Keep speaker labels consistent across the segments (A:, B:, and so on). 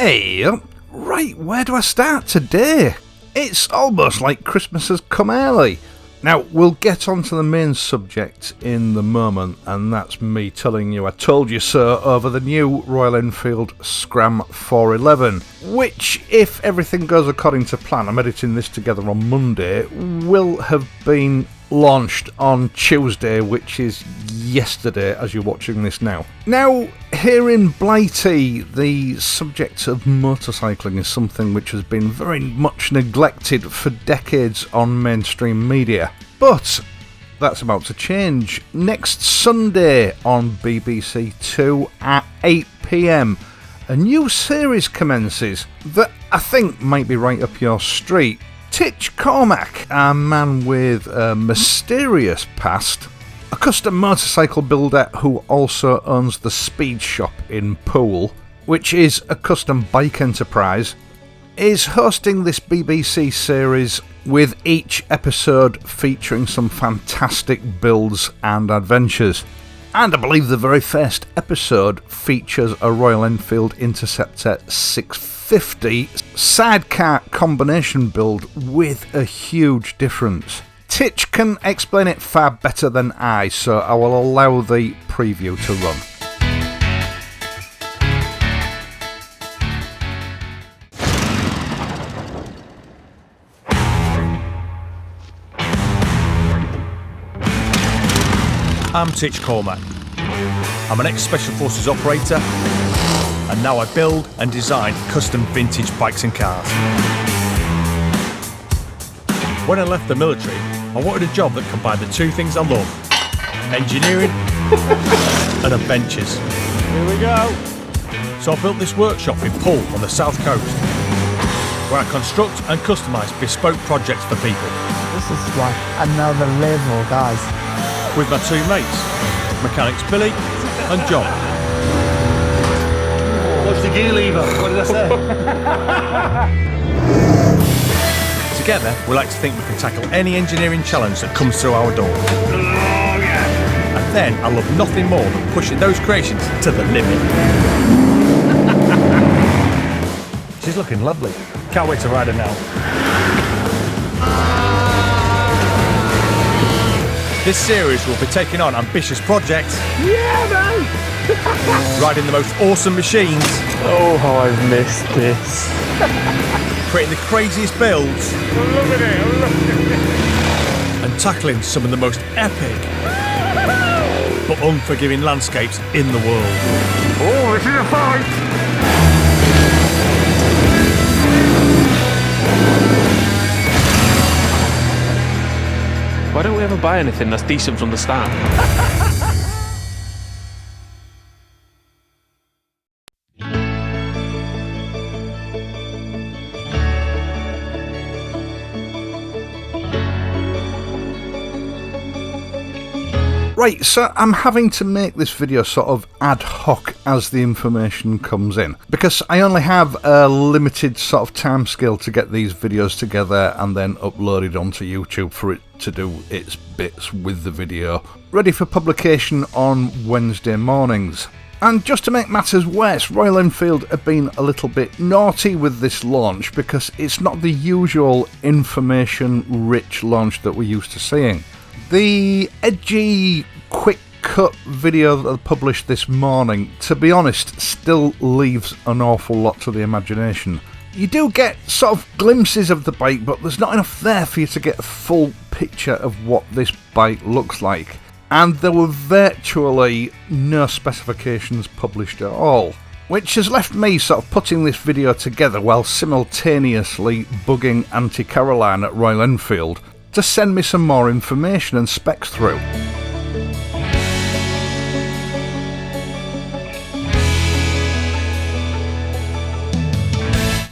A: Hey, right, where do I start today? It's almost like Christmas has come early. Now, we'll get on to the main subject in the moment, and that's me telling you I told you so over the new Royal Enfield SCRAM 411, which, if everything goes according to plan, I'm editing this together on Monday, will have been launched on Tuesday, which is yesterday as you're watching this now. Now, here in Blighty, the subject of motorcycling is something which has been very much neglected for decades on mainstream media. But that's about to change. Next Sunday on BBC Two at 8 PM, a new series commences that I think might be right up your street. Titch Cormac, a man with a mysterious past, a custom motorcycle builder who also owns the Speed Shop in Poole, which is a custom bike enterprise, is hosting this BBC series with each episode featuring some fantastic builds and adventures. And I believe the very first episode features a Royal Enfield Interceptor 650 sidecar combination build with a huge difference. Titch can explain it far better than I, so I will allow the preview to run.
B: I'm Titch Cormac. I'm an ex-Special Forces operator, and now I build and design custom vintage bikes and cars. When I left the military, I wanted a job that combined the two things I love: engineering and adventures.
C: Here we go.
B: So I built this workshop in Poole on the south coast, where I construct and customise bespoke projects for people.
C: This is like another level, guys.
B: With my two mates, mechanics Billy and John.
D: What's the gear lever? What did I say?
B: Together, we like to think we can tackle any engineering challenge that comes through our door. And then I love nothing more than pushing those creations to the limit. She's looking lovely. Can't wait to ride her now. This series will be taking on ambitious projects.
C: Yeah, man!
B: Riding the most awesome machines.
C: Oh, how I've missed this.
B: Creating the craziest builds.
C: Look at it, look at it.
B: And tackling some of the most epic but unforgiving landscapes in the world.
C: Oh, this is a fight!
E: Why don't we ever buy anything that's decent from the start?
A: Right, so I'm having to make this video sort of ad hoc as the information comes in, because I only have a limited sort of timescale to get these videos together and then uploaded onto YouTube for it to do its bits with the video, ready for publication on Wednesday mornings. And just to make matters worse, Royal Enfield have been a little bit naughty with this launch, because it's not the usual information-rich launch that we're used to seeing. The edgy, quick-cut video that I published this morning, to be honest, still leaves an awful lot to the imagination. You do get sort of glimpses of the bike, but there's not enough there for you to get a full picture of what this bike looks like. And there were virtually no specifications published at all, which has left me sort of putting this video together while simultaneously bugging Auntie Caroline at Royal Enfield to send me some more information and specs through.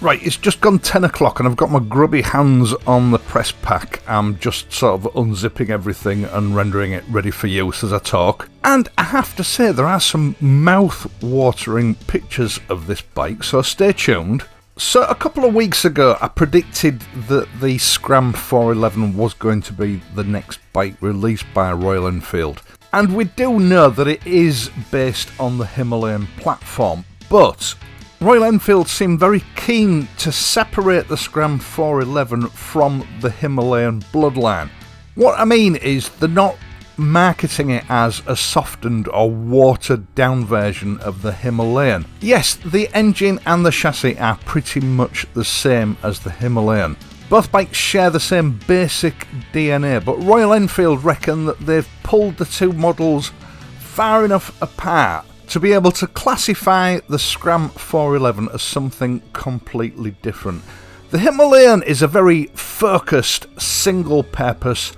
A: Right, it's just gone 10 o'clock and I've got my grubby hands on the press pack. I'm just sort of unzipping everything and rendering it ready for use as I talk. And I have to say, there are some mouth-watering pictures of this bike, so stay tuned. So a couple of weeks ago I predicted that the SCRAM 411 was going to be the next bike released by Royal Enfield. And we do know that it is based on the Himalayan platform, but Royal Enfield seem very keen to separate the SCRAM 411 from the Himalayan bloodline. What I mean is they're not marketing it as a softened or watered down version of the Himalayan. Yes, the engine and the chassis are pretty much the same as the Himalayan. Both bikes share the same basic DNA, but Royal Enfield reckon that they've pulled the two models far enough apart to be able to classify the SCRAM 411 as something completely different. The Himalayan is a very focused, single-purpose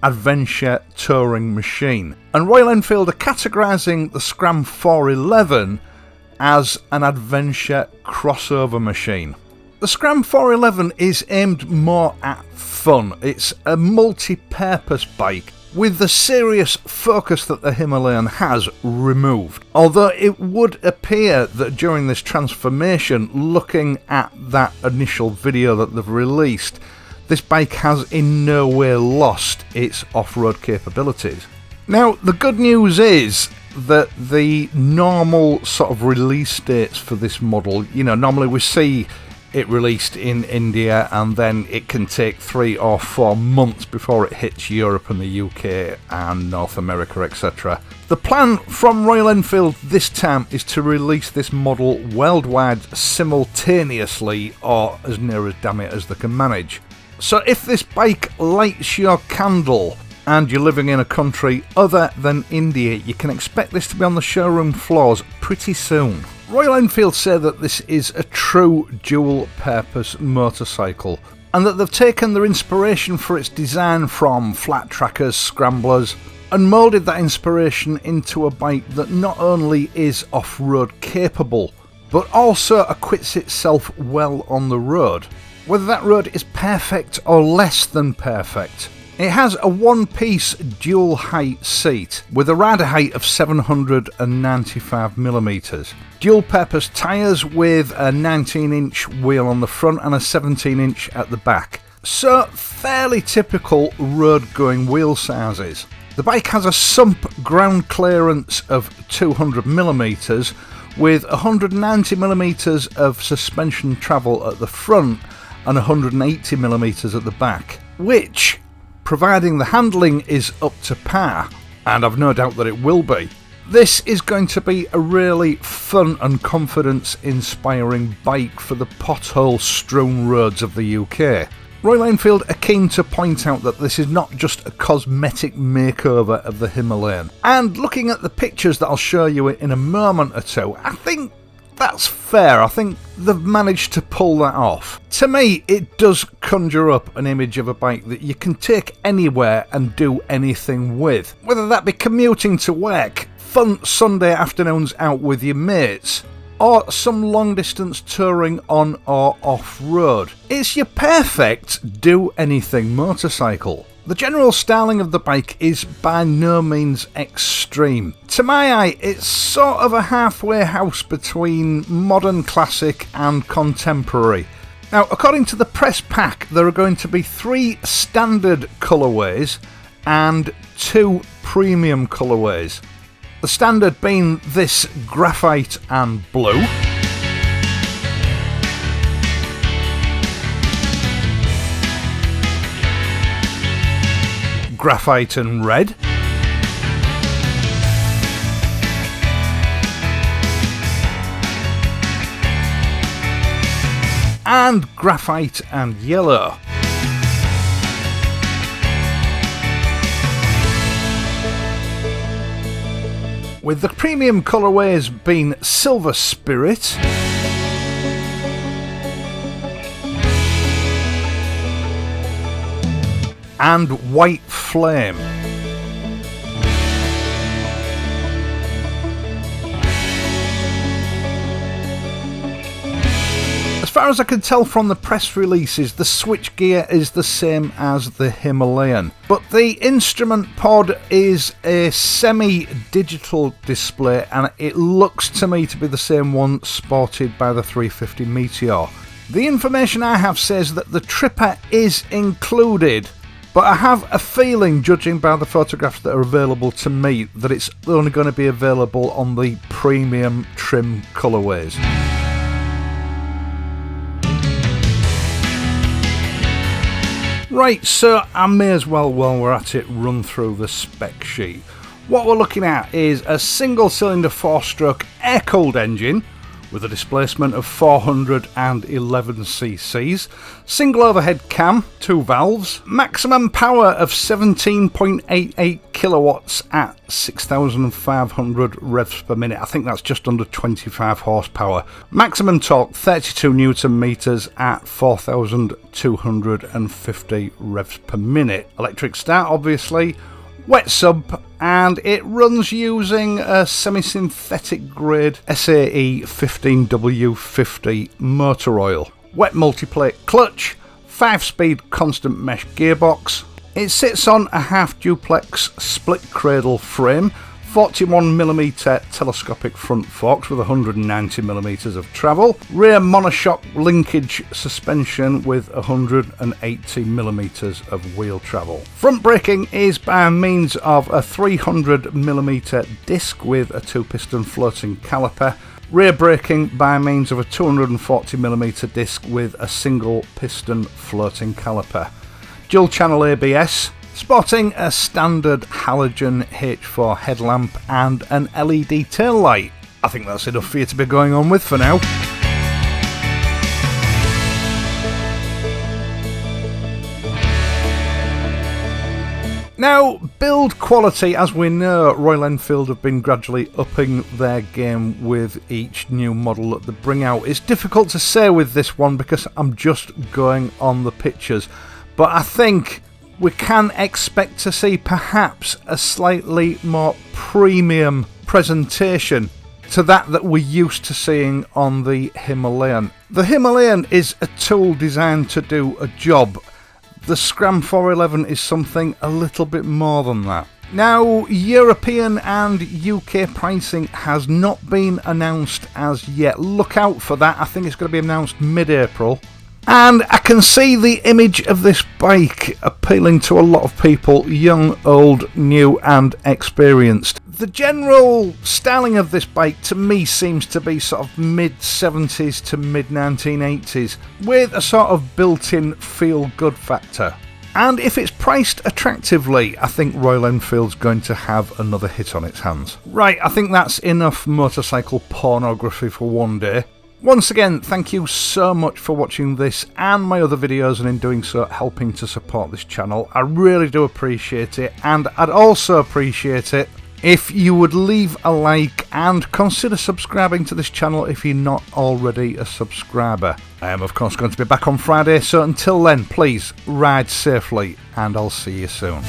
A: adventure touring machine, and Royal Enfield are categorising the SCRAM 411 as an adventure crossover machine. The SCRAM 411 is aimed more at fun. It's a multi-purpose bike with the serious focus that the Himalayan has removed. Although it would appear that during this transformation, looking at that initial video that they've released, this bike has in no way lost its off-road capabilities. Now, the good news is that the normal sort of release dates for this model, normally we see it released in India and then it can take 3 or 4 months before it hits Europe and the UK and North America, etc. The plan from Royal Enfield this time is to release this model worldwide simultaneously, or as near as damn it as they can manage. So if this bike lights your candle and you're living in a country other than India, you can expect this to be on the showroom floors pretty soon. Royal Enfield say that this is a true dual-purpose motorcycle, and that they've taken their inspiration for its design from flat trackers, scramblers, and moulded that inspiration into a bike that not only is off-road capable, but also acquits itself well on the road. Whether that road is perfect or less than perfect. It has a one-piece dual-height seat with a rider height of 795mm. Dual-purpose tyres with a 19-inch wheel on the front and a 17-inch at the back. So, fairly typical road-going wheel sizes. The bike has a sump ground clearance of 200mm with 190mm of suspension travel at the front and 180mm at the back, which, providing the handling is up to par, and I've no doubt that it will be, this is going to be a really fun and confidence-inspiring bike for the pothole-strewn roads of the UK. Royal Enfield are keen to point out that this is not just a cosmetic makeover of the Himalayan. And looking at the pictures that I'll show you in a moment or two, I think that's fair. I think they've managed to pull that off. To me, it does conjure up an image of a bike that you can take anywhere and do anything with. Whether that be commuting to work, fun Sunday afternoons out with your mates, or some long distance touring on or off road. It's your perfect do anything motorcycle. The general styling of the bike is by no means extreme. To my eye, it's sort of a halfway house between modern classic and contemporary. Now, according to the press pack, there are going to be 3 standard colourways and 2 premium colourways. The standard being this graphite and blue. Graphite and red. And graphite and yellow. With the premium colourways being Silver Spirit, and White Flame. As far as I can tell from the press releases, the switchgear is the same as the Himalayan, but the instrument pod is a semi-digital display, and it looks to me to be the same one sported by the 350 Meteor. The information I have says that the Tripper is included, but I have a feeling, judging by the photographs that are available to me, that it's only going to be available on the premium trim colourways. Right, so I may as well, while we're at it, run through the spec sheet. What we're looking at is a single cylinder 4-stroke air-cooled engine with a displacement of 411 cc's, single overhead cam, 2 valves, maximum power of 17.88 kilowatts at 6,500 revs per minute. I think that's just under 25 horsepower. Maximum torque 32 newton meters at 4,250 revs per minute. Electric start, obviously. Wet sub, and it runs using a semi-synthetic grade SAE 15W50 motor oil. Wet multiplate clutch, 5-speed constant mesh gearbox. It sits on a half duplex split cradle frame, 41mm telescopic front forks with 190mm of travel, rear monoshock linkage suspension with 180mm of wheel travel. Front braking is by means of a 300mm disc with a 2-piston floating caliper. Rear braking by means of a 240mm disc with a single piston floating caliper. Dual channel ABS. Sporting a standard halogen H4 headlamp and an LED tail light. I think that's enough for you to be going on with for now. Now, build quality, as we know, Royal Enfield have been gradually upping their game with each new model that they bring out. It's difficult to say with this one because I'm just going on the pictures, but I think we can expect to see perhaps a slightly more premium presentation to that we're used to seeing on the Himalayan. The Himalayan is a tool designed to do a job. The SCRAM 411 is something a little bit more than that. Now, European and UK pricing has not been announced as yet. Look out for that. I think it's going to be announced mid-April. And I can see the image of this bike appealing to a lot of people, young, old, new and experienced. The general styling of this bike to me seems to be sort of mid-70s to mid-1980s with a sort of built-in feel-good factor. And if it's priced attractively, I think Royal Enfield's going to have another hit on its hands. Right, I think that's enough motorcycle pornography for one day. Once again, thank you so much for watching this and my other videos, and in doing so helping to support this channel. I really do appreciate it, and I'd also appreciate it if you would leave a like and consider subscribing to this channel if you're not already a subscriber. I am of course going to be back on Friday, so until then please ride safely and I'll see you soon.